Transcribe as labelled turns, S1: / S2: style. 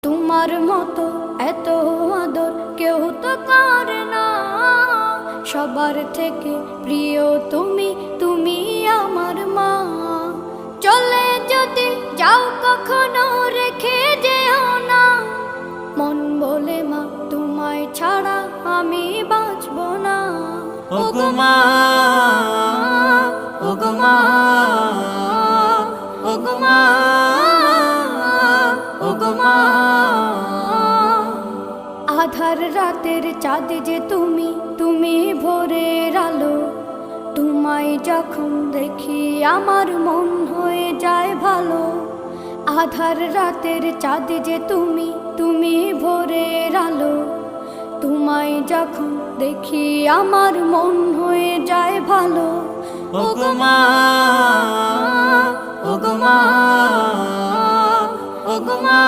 S1: তোমার মতো এত আদর কেউ তো করে না। সবার থেকে প্রিয় তুমি, তুমি আমার মা। চলে যদি যাও কখনো রেখে যেও না, মন বলে মা তোমায় ছাড়া আমি বাঁচব না।
S2: ওগো মা, ওগো মা, ওগো মা, ওগো মা।
S1: আধার রাতের চাঁদ যে তুমি, তুমি ভোরের আলো। তোমায় যখন দেখি আমার মন হয়ে যায় ভালো। আধার রাতের চাঁদ যে তুমি, তুমি ভোরের আলো। তোমায় যখন দেখি আমার মন হয়ে যায় ভালো।
S2: ওগো মা, ওগো মা, ওগো মা।